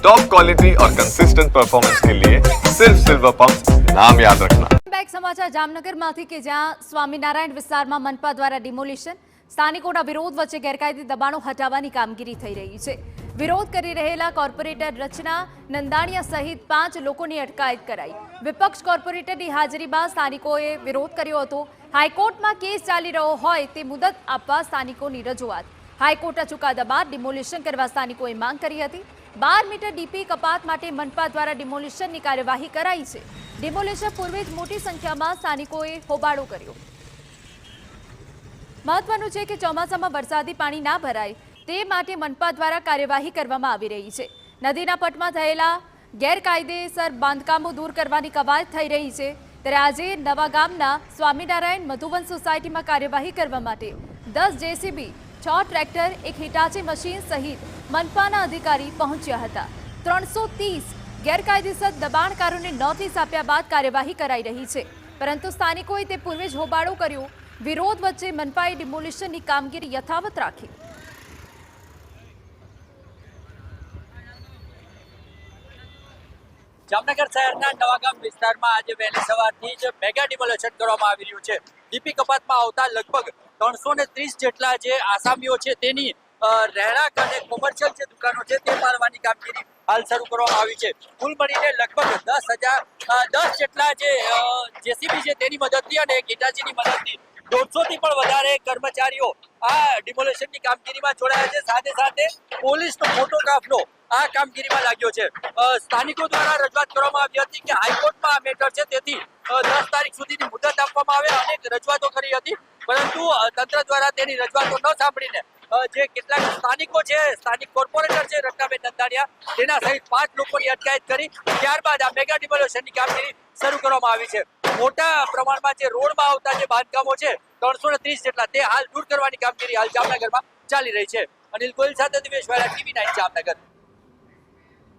Top quality और consistent performance के लिए सिर्फ सिल्वर पंप नाम याद रखना। બેક સમાચાર જામનગરમાંથી કે જ્યાં સ્વામિનારાયણ વિસ્તારમાં મનપા દ્વારા ડિમોલિશન, સ્થાનિકોના વિરોધ વચ્ચે ગેરકાયદે દબાણો હટાવવાની કામગીરી થઈ રહી છે। વિરોધ કરી રહેલા કોર્પોરેટર રચના નંદાણીયા સહિત 5 લોકોની અટકાયત કરાઈ। વિપક્ષ કોર્પોરેટરની હાજરીમાં સ્થાનિકોએ વિરોધ કર્યો હતો। હાઈકોર્ટમાં કેસ ચાલી રહ્યો હોય તે મુદત આપવા સ્થાનિકોની રજૂઆત। હાઈકોર્ટના ચુકાદા બાદ ડિમોલિશન કરવા સ્થાનિકોએ માંગ કરી હતી। 12 મીટર ડીપી કપાત માટે મનપા દ્વારા ડિમોલિશનની કાર્યવાહી કરાઈ છે। ડિમોલિશન પૂર્વે જ મોટી સંખ્યામાં સ્થાનિકોએ હોબાળો કર્યો। મહત્વનું છે કે ચોમાસામાં વરસાદી પાણી ના ભરાય તે માટે મનપા દ્વારા કાર્યવાહી કરવામાં આવી રહી છે। નદીના પટમાં થયેલા ગેરકાયદેસર બાંધકામો દૂર કરવાની કવાયત થઈ રહી છે। ત્યારે આજે નવા ગામના સ્વામિનારાયણ મધુવન સોસાયટીમાં કાર્યવાહી કરવા માટે 10 જેસીબી, 6 ટ્રેક્ટર, એક હિટાચી મશીન સહિત મનપાના અધિકારી પહોંચ્યા હતા। 330 ગેરકાયદેસર દબાણકારોને નોટિસ આપ્યા બાદ કાર્યવાહી કરાઈ રહી છે, પરંતુ સ્થાનિકોએ તે પૂર્વે જ હોબાળો કર્યો। વિરોધ વચ્ચે મનપાએ ડિમોલિશનની કામગીરી યથાવત રાખી। જામનગર શહેરના નવાગામ વિસ્તારમાં આજે વહેલી સવારથી જ મેગા ડિમોલેશન કરવામાં આવી રહ્યું છે। ડીપી કપાતમાં આવતા લગભગ 330 જેટલા જે આસામીઓ છે તેની રહેણાંક અને કોમર્શિયલ જે દુકાનો છે તે પાડવાની કામગીરી હાલ શરૂ કરવામાં આવી છે। કુલ મળીને લગભગ 10 જેટલા જે જેસીબી છે તેની મદદથી અને એક હિટાચીની મદદથી 150 થી પણ વધારે કર્મચારીઓ આ ડિમોલેશનની કામગીરીમાં જોડાયા છે। સાથે સાથે પોલીસનો મોટો કાફલો આ કામગીરીમાં લાગ્યો છે। સ્થાનિકો દ્વારા રજૂઆત કરવામાં આવી હતી કે હાઈકોર્ટમાં આ મેટર છે, તેથી 10 તારીખ સુધીની મુદત આપવામાં આવે। અનેક રજૂઆતો કરી હતી, પરંતુ તંત્ર દ્વારા તેની રજૂઆતો ન સાંભળીને જે કેટલાક સ્થાનિકો છે, સ્થાનિક કોર્પોરેટર છે રત્નાબેન નંદાણીયા, તેના સહિત 5 લોકોની અટકાયત કરી ત્યારબાદ આ મેગા ડિમોલેશનની કામગીરી શરૂ કરવામાં આવી છે। મોટા પ્રમાણમાં જે રોડમાં આવતા જે બાંધકામો છે 330 જેટલા, તે હાલ દૂર કરવાની કામગીરી હાલ જામનગરમાં ચાલી રહી છે। અનિલ ગોયલ સાથે દિવેશ વાળા, TV9 જામનગર।